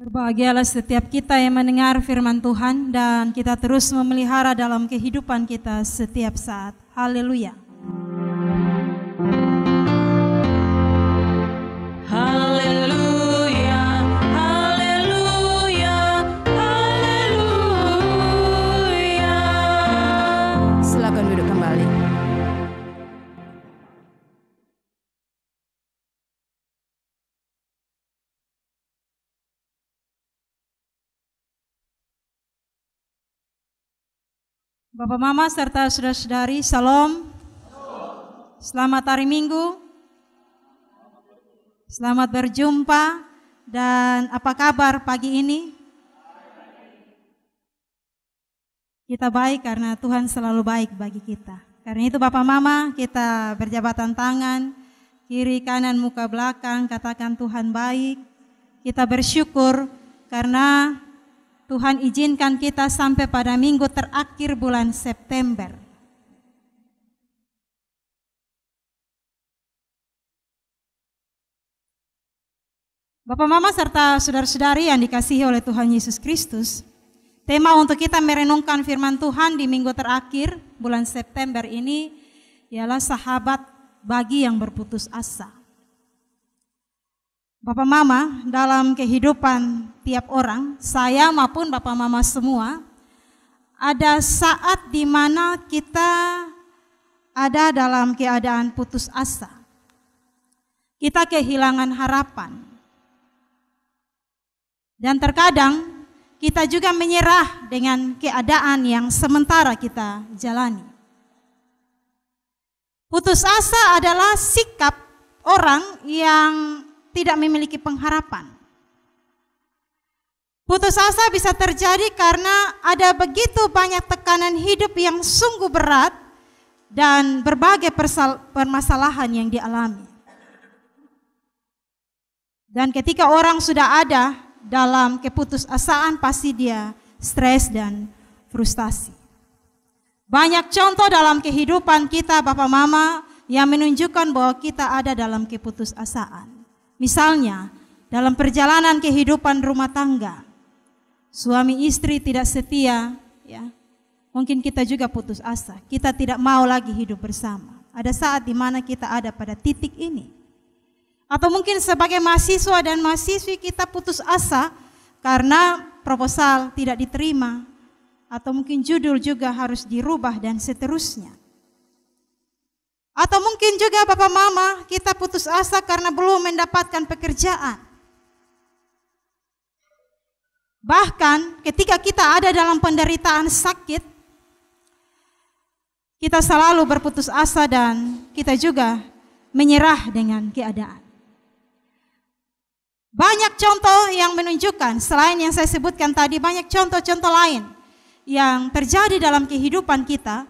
Berbahagialah setiap kita yang mendengar firman Tuhan dan kita terus memelihara dalam kehidupan kita setiap saat. Haleluya. Haleluya, haleluya, haleluya. Silakan duduk kembali. Bapak Mama serta saudara-saudari, Salam. Selamat hari Minggu. Selamat berjumpa. Dan apa kabar pagi ini? Kita baik karena Tuhan selalu baik bagi kita. Karena itu Bapak Mama, kita berjabatan tangan, kiri kanan muka belakang, katakan Tuhan baik. Kita bersyukur karena Tuhan izinkan kita sampai pada minggu terakhir bulan September. Bapak Mama serta saudara-saudari yang dikasihi oleh Tuhan Yesus Kristus, tema untuk kita merenungkan firman Tuhan di minggu terakhir bulan September ini ialah sahabat bagi yang berputus asa. Bapak Mama, dalam kehidupan tiap orang, saya maupun Bapak Mama semua, ada saat di mana kita ada dalam keadaan putus asa. Kita kehilangan harapan. Dan terkadang kita juga menyerah dengan keadaan yang sementara kita jalani. Putus asa adalah sikap orang yang tidak memiliki pengharapan. Putus asa bisa terjadi karena ada begitu banyak tekanan hidup yang sungguh berat dan berbagai permasalahan yang dialami. Dan ketika orang sudah ada dalam keputusasaan, pasti dia stres dan frustasi. Banyak contoh dalam kehidupan kita Bapak Mama yang menunjukkan bahwa kita ada dalam keputusasaan. Misalnya, dalam perjalanan kehidupan rumah tangga, suami istri tidak setia, ya. Mungkin kita juga putus asa, kita tidak mau lagi hidup bersama. Ada saat di mana kita ada pada titik ini. Atau mungkin sebagai mahasiswa dan mahasiswi kita putus asa karena proposal tidak diterima. Atau mungkin judul juga harus dirubah dan seterusnya. Atau mungkin juga Bapak Mama kita putus asa karena belum mendapatkan pekerjaan. Bahkan ketika kita ada dalam penderitaan sakit, kita selalu berputus asa dan kita juga menyerah dengan keadaan. Banyak contoh yang menunjukkan, selain yang saya sebutkan tadi, banyak contoh-contoh lain yang terjadi dalam kehidupan kita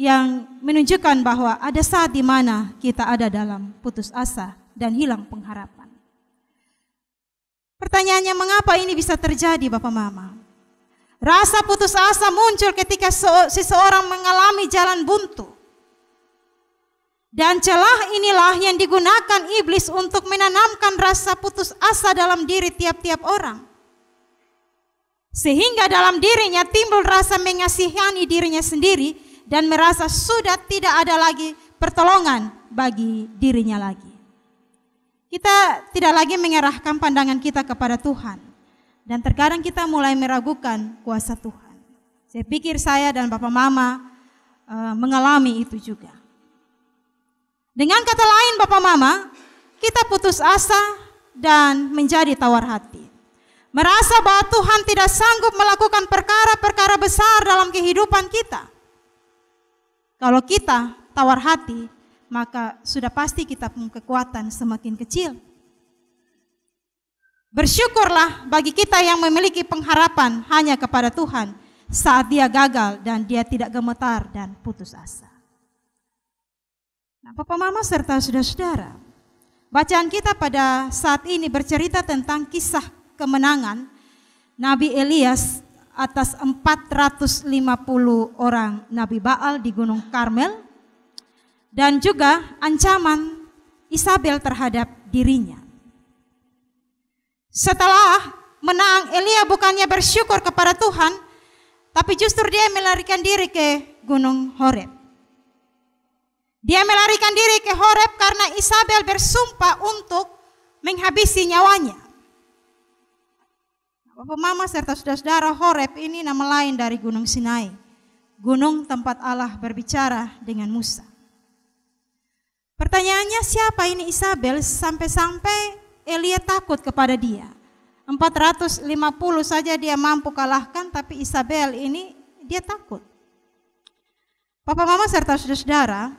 yang menunjukkan bahwa ada saat di mana kita ada dalam putus asa dan hilang pengharapan. Pertanyaannya, mengapa ini bisa terjadi Bapak Mama? Rasa putus asa muncul ketika seseorang mengalami jalan buntu. Dan celah inilah yang digunakan iblis untuk menanamkan rasa putus asa dalam diri tiap-tiap orang. Sehingga dalam dirinya timbul rasa mengasihani dirinya sendiri dan merasa sudah tidak ada lagi pertolongan bagi dirinya lagi. Kita tidak lagi mengerahkan pandangan kita kepada Tuhan. Dan terkadang kita mulai meragukan kuasa Tuhan. Saya pikir saya dan Bapak Mama mengalami itu juga. Dengan kata lain Bapak Mama, kita putus asa dan menjadi tawar hati. Merasa bahwa Tuhan tidak sanggup melakukan perkara-perkara besar dalam kehidupan kita. Kalau kita tawar hati, maka sudah pasti kita punya kekuatan semakin kecil. Bersyukurlah bagi kita yang memiliki pengharapan hanya kepada Tuhan saat dia gagal dan dia tidak gemetar dan putus asa. Nah, Bapak Mama serta saudara-saudara, bacaan kita pada saat ini bercerita tentang kisah kemenangan Nabi Elias atas 450 orang Nabi Baal di Gunung Karmel dan juga ancaman Isabel terhadap dirinya. Setelah menang, Elia bukannya bersyukur kepada Tuhan, tapi justru dia melarikan diri ke Gunung Horeb. Dia melarikan diri ke Horeb karena Isabel bersumpah untuk menghabisi nyawanya. Bapak, Mama, serta saudara-saudara, Horeb ini nama lain dari Gunung Sinai. Gunung tempat Allah berbicara dengan Musa. Pertanyaannya, siapa ini Isabel sampai-sampai Elia takut kepada dia? 450 saja dia mampu kalahkan, tapi Isabel ini dia takut. Papa, Mama, serta saudara-saudara,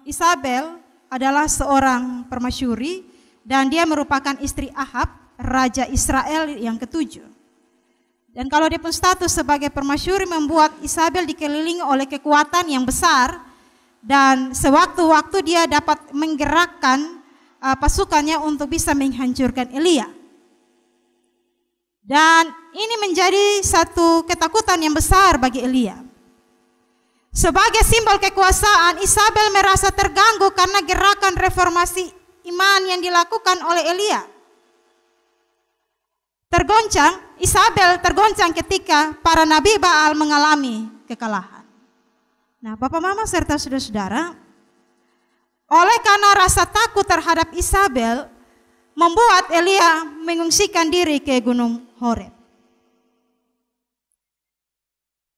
Isabel adalah seorang permasyuri dan dia merupakan istri Ahab, raja Israel yang ke-7. Dan kalau dia pun status sebagai permasyuri membuat Isabel dikelilingi oleh kekuatan yang besar, dan sewaktu-waktu dia dapat menggerakkan pasukannya untuk bisa menghancurkan Elia. Dan ini menjadi satu ketakutan yang besar bagi Elia. Sebagai simbol kekuasaan, Isabel merasa terganggu karena gerakan reformasi iman yang dilakukan oleh Elia. Isabel tergoncang ketika para nabi Baal mengalami kekalahan. Nah, Bapak, Mama, serta saudara-saudara, oleh karena rasa takut terhadap Isabel, membuat Elia mengungsikan diri ke Gunung Horeb.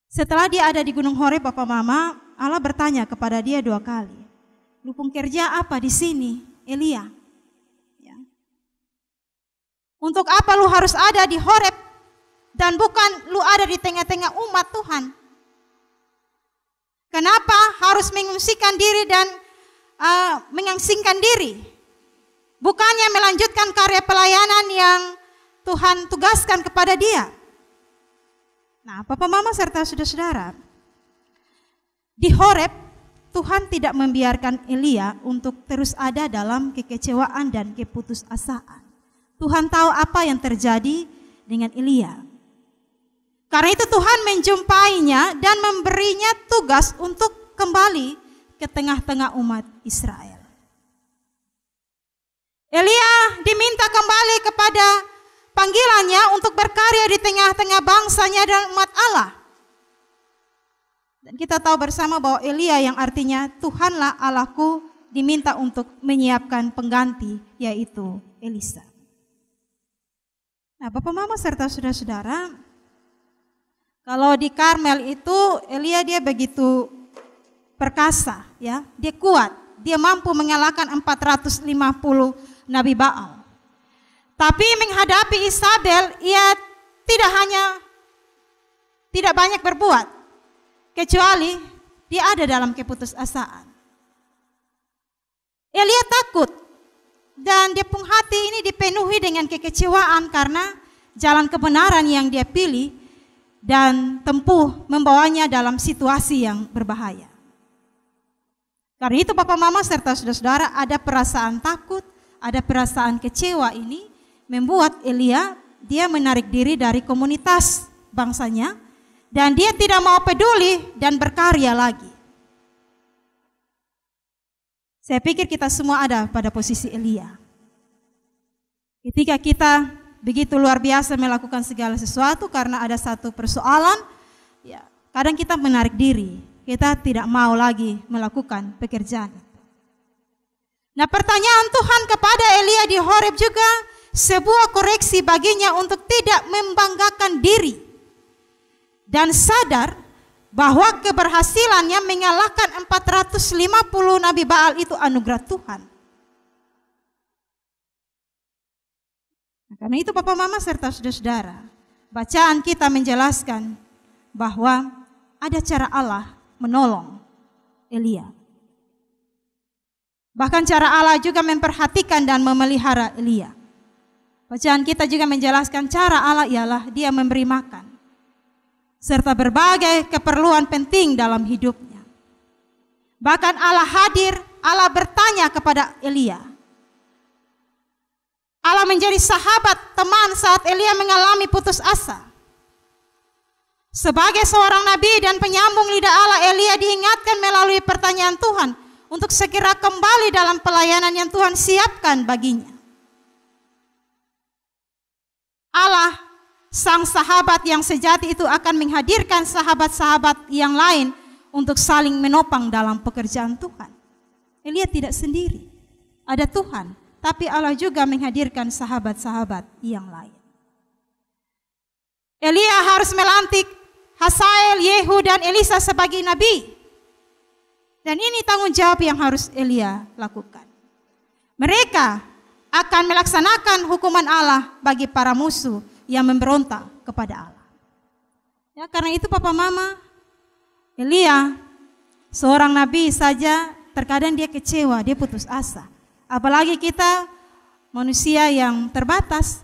Setelah dia ada di Gunung Horeb, Bapak, Mama, Allah bertanya kepada dia 2 kali. Lu pun kerja apa di sini, Elia? Ya. Untuk apa lu harus ada di Horeb dan bukan lu ada di tengah-tengah umat Tuhan? Kenapa harus mengungsikan diri dan mengasingkan diri? Bukannya melanjutkan karya pelayanan yang Tuhan tugaskan kepada dia. Nah, Papa, Mama, serta saudara-saudara, di Horeb Tuhan tidak membiarkan Elia untuk terus ada dalam kekecewaan dan keputusasaan. Tuhan tahu apa yang terjadi dengan Elia. Karena itu Tuhan menjumpainya dan memberinya tugas untuk kembali ke tengah-tengah umat Israel. Elia diminta kembali kepada panggilannya untuk berkarya di tengah-tengah bangsanya dan umat Allah. Dan kita tahu bersama bahwa Elia yang artinya Tuhanlah Allahku diminta untuk menyiapkan pengganti, yaitu Elisa. Nah, Bapak, Mama, serta saudara-saudara, kalau di Karmel itu Elia dia begitu perkasa, ya, dia kuat, dia mampu mengalahkan 450 Nabi Baal. Tapi menghadapi Isabel, ia tidak banyak berbuat, kecuali dia ada dalam keputusasaan. Elia takut dan dia pun hati ini dipenuhi dengan kekecewaan karena jalan kebenaran yang dia pilih dan tempuh membawanya dalam situasi yang berbahaya. Karena itu Bapak, Mama, serta saudara-saudara, ada perasaan takut, ada perasaan kecewa ini membuat Elia dia menarik diri dari komunitas bangsanya dan dia tidak mau peduli dan berkarya lagi. Saya pikir kita semua ada pada posisi Elia. Ketika kita begitu luar biasa melakukan segala sesuatu karena ada satu persoalan, ya, kadang kita menarik diri, kita tidak mau lagi melakukan pekerjaan itu. Nah, pertanyaan Tuhan kepada Elia di Horeb juga sebuah koreksi baginya untuk tidak membanggakan diri dan sadar bahwa keberhasilannya mengalahkan 450 Nabi Baal itu anugerah Tuhan. Nah, karena itu Bapak, Mama, serta saudara-saudara, bacaan kita menjelaskan bahwa ada cara Allah menolong Elia. Bahkan cara Allah juga memperhatikan dan memelihara Elia. Bacaan kita juga menjelaskan cara Allah ialah dia memberi makan serta berbagai keperluan penting dalam hidupnya. Bahkan Allah hadir, Allah bertanya kepada Elia. Allah menjadi sahabat, teman saat Elia mengalami putus asa. Sebagai seorang nabi dan penyambung lidah Allah, Elia diingatkan melalui pertanyaan Tuhan untuk segera kembali dalam pelayanan yang Tuhan siapkan baginya. sang sahabat yang sejati itu akan menghadirkan sahabat-sahabat yang lain untuk saling menopang dalam pekerjaan Tuhan. Elia tidak sendiri, ada Tuhan, tapi Allah juga menghadirkan sahabat-sahabat yang lain. Elia harus melantik Hazael, Yehu, dan Elisa sebagai nabi. Dan ini tanggung jawab yang harus Elia lakukan. Mereka akan melaksanakan hukuman Allah bagi para musuh yang memberontak kepada Allah. Ya, karena itu Papa Mama, Elia seorang nabi saja terkadang dia kecewa, dia putus asa. Apalagi kita manusia yang terbatas,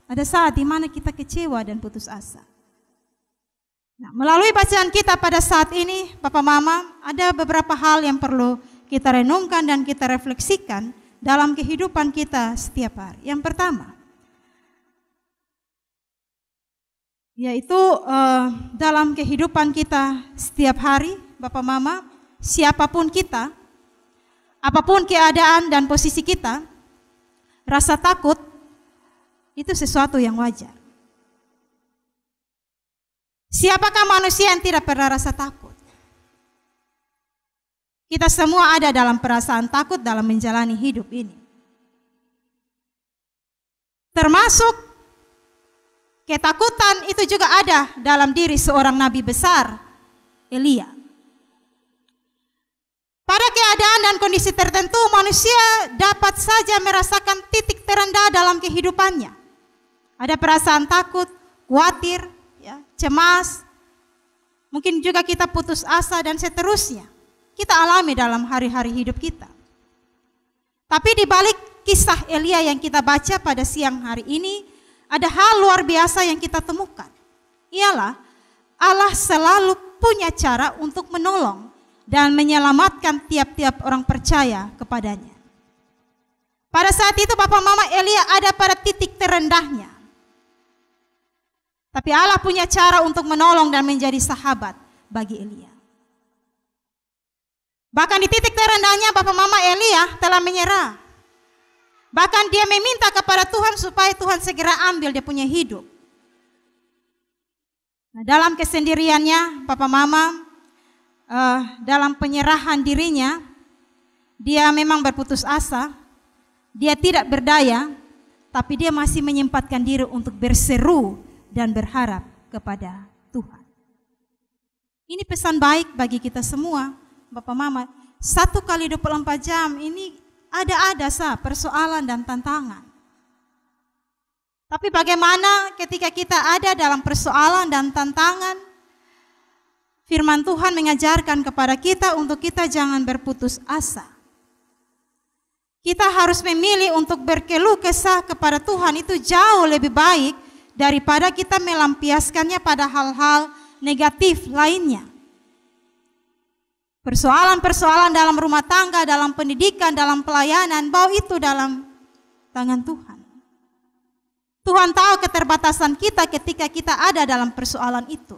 ada saat di mana kita kecewa dan putus asa. Nah, melalui bacaan kita pada saat ini, Papa Mama, ada beberapa hal yang perlu kita renungkan dan kita refleksikan dalam kehidupan kita setiap hari. Yang pertama, yaitu dalam kehidupan kita setiap hari, Bapak Mama, siapapun kita, apapun keadaan dan posisi kita, rasa takut itu sesuatu yang wajar. Siapakah manusia yang tidak pernah rasa takut? Kita semua ada dalam perasaan takut dalam menjalani hidup ini. Termasuk ketakutan itu juga ada dalam diri seorang nabi besar, Elia. Pada keadaan dan kondisi tertentu manusia dapat saja merasakan titik terendah dalam kehidupannya. Ada perasaan takut, khawatir, ya, cemas, mungkin juga kita putus asa dan seterusnya. Kita alami dalam hari-hari hidup kita. Tapi di balik kisah Elia yang kita baca pada siang hari ini, ada hal luar biasa yang kita temukan. Ialah Allah selalu punya cara untuk menolong dan menyelamatkan tiap-tiap orang percaya kepadanya. Pada saat itu Bapak Mama, Elia ada pada titik terendahnya. Tapi Allah punya cara untuk menolong dan menjadi sahabat bagi Elia. Bahkan di titik terendahnya Bapak Mama, Elia telah menyerah. Bahkan dia meminta kepada Tuhan supaya Tuhan segera ambil dia punya hidup. Nah, dalam kesendiriannya Bapak Mama, dalam penyerahan dirinya, dia memang berputus asa, dia tidak berdaya, tapi dia masih menyempatkan diri untuk berseru dan berharap kepada Tuhan. Ini pesan baik bagi kita semua, Bapak Mama. 1 kali 24 jam ini ada persoalan dan tantangan. Tapi bagaimana ketika kita ada dalam persoalan dan tantangan, firman Tuhan mengajarkan kepada kita untuk kita jangan berputus asa. Kita harus memilih untuk berkeluh kesah kepada Tuhan, itu jauh lebih baik daripada kita melampiaskannya pada hal-hal negatif lainnya. Persoalan-persoalan dalam rumah tangga, dalam pendidikan, dalam pelayanan, bawa itu dalam tangan Tuhan. Tuhan tahu keterbatasan kita ketika kita ada dalam persoalan itu.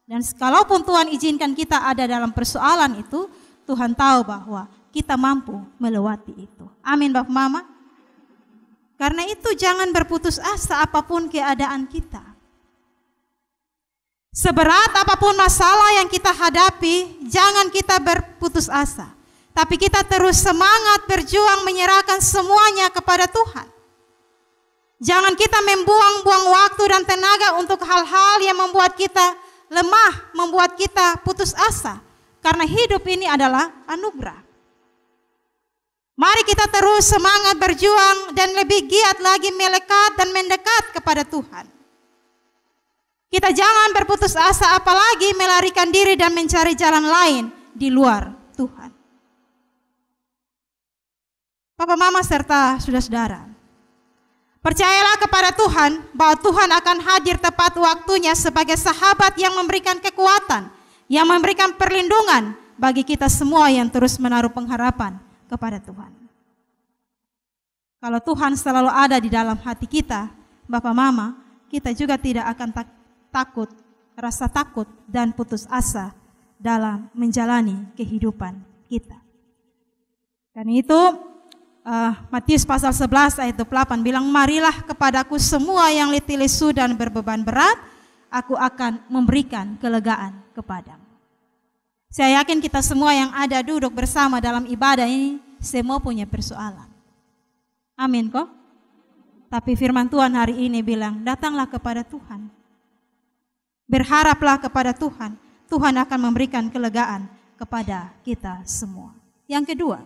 Dan sekalaupun Tuhan izinkan kita ada dalam persoalan itu, Tuhan tahu bahwa kita mampu melewati itu. Amin Bapak Mama. Karena itu jangan berputus asa apapun keadaan kita. Seberat apapun masalah yang kita hadapi, jangan kita berputus asa. Tapi kita terus semangat berjuang menyerahkan semuanya kepada Tuhan. Jangan kita membuang-buang waktu dan tenaga untuk hal-hal yang membuat kita lemah, membuat kita putus asa. Karena hidup ini adalah anugerah. Mari kita terus semangat berjuang dan lebih giat lagi melekat dan mendekat kepada Tuhan. Kita jangan berputus asa apalagi melarikan diri dan mencari jalan lain di luar Tuhan. Papa Mama serta saudara-saudara, percayalah kepada Tuhan bahwa Tuhan akan hadir tepat waktunya sebagai sahabat yang memberikan kekuatan, yang memberikan perlindungan bagi kita semua yang terus menaruh pengharapan kepada Tuhan. Kalau Tuhan selalu ada di dalam hati kita, Bapak Mama, kita juga tidak akan takut, rasa takut dan putus asa dalam menjalani kehidupan kita. Karena itu Matius pasal 11 ayat 28 bilang, marilah kepadaku semua yang letih lesu dan berbeban berat, aku akan memberikan kelegaan kepadamu. Saya yakin kita semua yang ada duduk bersama dalam ibadah ini semua punya persoalan. Amin kok? Tapi firman Tuhan hari ini bilang, datanglah kepada Tuhan. Berharaplah kepada Tuhan. Tuhan akan memberikan kelegaan kepada kita semua. Yang kedua,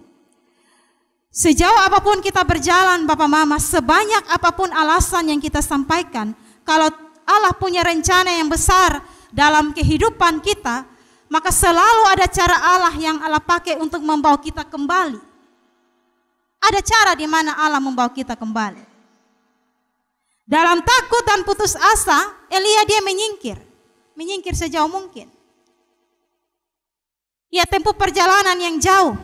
sejauh apapun kita berjalan Bapak Mama, sebanyak apapun alasan yang kita sampaikan, kalau Allah punya rencana yang besar dalam kehidupan kita, maka selalu ada cara Allah yang Allah pakai untuk membawa kita kembali. Ada cara di mana Allah membawa kita kembali. Dalam takut dan putus asa, Elia dia menyingkir sejauh mungkin. Ia tempuh perjalanan yang jauh.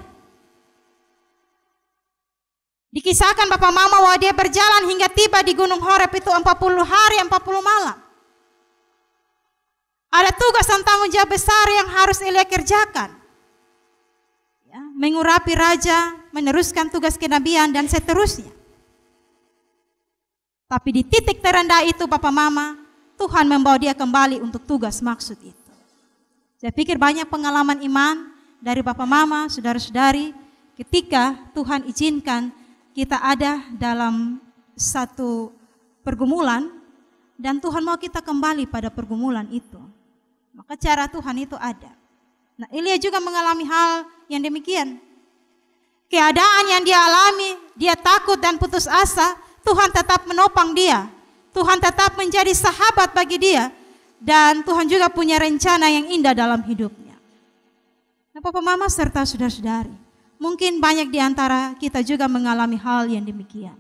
Dikisahkan Bapak Mama bahwa dia berjalan hingga tiba di Gunung Horeb itu 40 hari 40 malam. Ada tugas dan tanggung jawab besar yang harus Elia kerjakan. Ya, mengurapi raja, meneruskan tugas kenabian dan seterusnya. Tapi di titik terendah itu Bapak Mama, Tuhan membawa dia kembali untuk tugas maksud itu. Saya pikir banyak pengalaman iman dari Bapak Mama, saudara-saudari, ketika Tuhan izinkan kita ada dalam satu pergumulan dan Tuhan mau kita kembali pada pergumulan itu. Maka cara Tuhan itu ada. Nah, Elia juga mengalami hal yang demikian. Keadaan yang dia alami, dia takut dan putus asa, Tuhan tetap menopang dia. Tuhan tetap menjadi sahabat bagi dia. Dan Tuhan juga punya rencana yang indah dalam hidupnya. Nah, Bapak Mama serta saudara-saudari, mungkin banyak di antara kita juga mengalami hal yang demikian.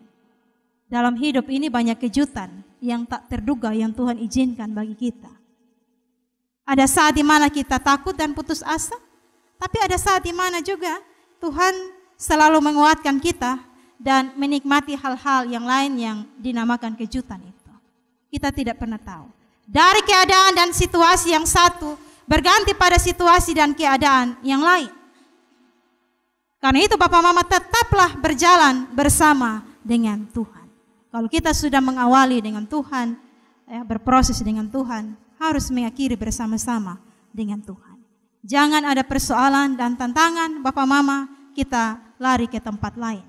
Dalam hidup ini banyak kejutan yang tak terduga yang Tuhan izinkan bagi kita. Ada saat di mana kita takut dan putus asa, tapi ada saat di mana juga Tuhan selalu menguatkan kita dan menikmati hal-hal yang lain yang dinamakan kejutan itu. Kita tidak pernah tahu. Dari keadaan dan situasi yang satu berganti pada situasi dan keadaan yang lain. Karena itu Bapak Mama tetaplah berjalan bersama dengan Tuhan. Kalau kita sudah mengawali dengan Tuhan, berproses dengan Tuhan, harus mengakhiri bersama-sama dengan Tuhan. Jangan ada persoalan dan tantangan Bapak Mama, kita lari ke tempat lain.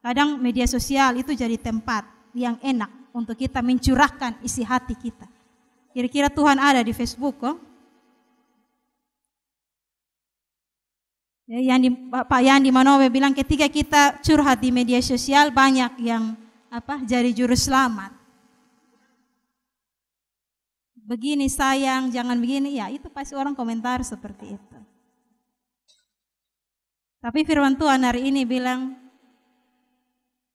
Kadang media sosial itu jadi tempat yang enak untuk kita mencurahkan isi hati kita. Kira-kira Tuhan ada di Facebook kok? Pak Yandi Manowe bilang ketika kita curhat di media sosial banyak yang jadi juru selamat. Begini sayang, jangan begini, ya itu pasti orang komentar seperti itu. Tapi firman Tuhan hari ini bilang,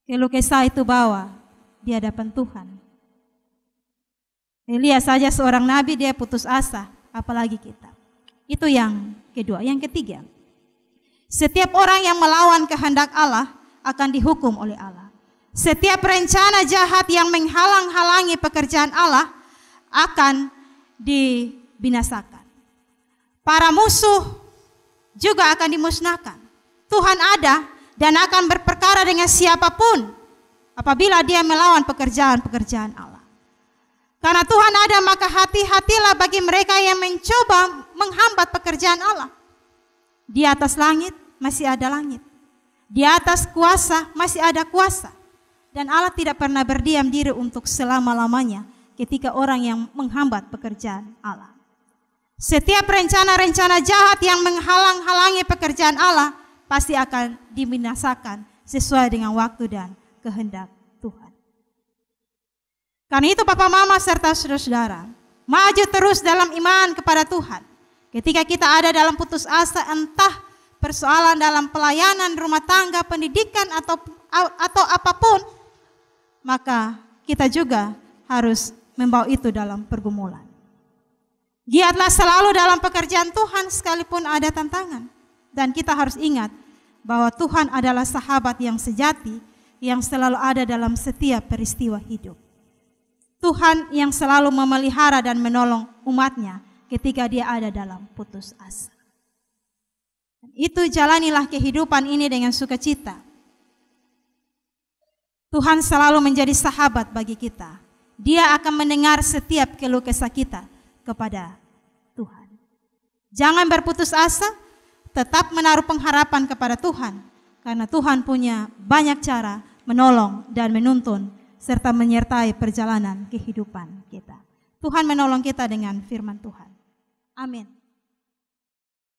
keluh kesah itu bawa di hadapan Tuhan. Elia saja seorang nabi dia putus asa, apalagi kita. Itu yang kedua. Yang ketiga, setiap orang yang melawan kehendak Allah akan dihukum oleh Allah. Setiap rencana jahat yang menghalang-halangi pekerjaan Allah akan dibinasakan. Para musuh juga akan dimusnahkan. Tuhan ada dan akan berperkara dengan siapapun apabila dia melawan pekerjaan-pekerjaan Allah. Karena Tuhan ada, maka hati-hatilah bagi mereka yang mencoba menghambat pekerjaan Allah. Di atas langit masih ada langit. Di atas kuasa masih ada kuasa. Dan Allah tidak pernah berdiam diri untuk selama-lamanya ketika orang yang menghambat pekerjaan Allah. Setiap rencana-rencana jahat yang menghalang-halangi pekerjaan Allah pasti akan dibinasakan sesuai dengan waktu dan kehendak Tuhan. Karena itu Bapak Mama serta saudara-saudara, maju terus dalam iman kepada Tuhan. Ketika kita ada dalam putus asa, entah persoalan dalam pelayanan, rumah tangga, pendidikan atau apapun, maka kita juga harus membawa itu dalam pergumulan. Giatlah selalu dalam pekerjaan Tuhan sekalipun ada tantangan. Dan kita harus ingat bahwa Tuhan adalah sahabat yang sejati yang selalu ada dalam setiap peristiwa hidup. Tuhan yang selalu memelihara dan menolong umatnya ketika dia ada dalam putus asa. Itu jalanilah kehidupan ini dengan sukacita. Tuhan selalu menjadi sahabat bagi kita. Dia akan mendengar setiap keluh kesah kita kepada Tuhan. Jangan berputus asa, tetap menaruh pengharapan kepada Tuhan. Karena Tuhan punya banyak cara menolong dan menuntun serta menyertai perjalanan kehidupan kita. Tuhan menolong kita dengan firman Tuhan. Amin.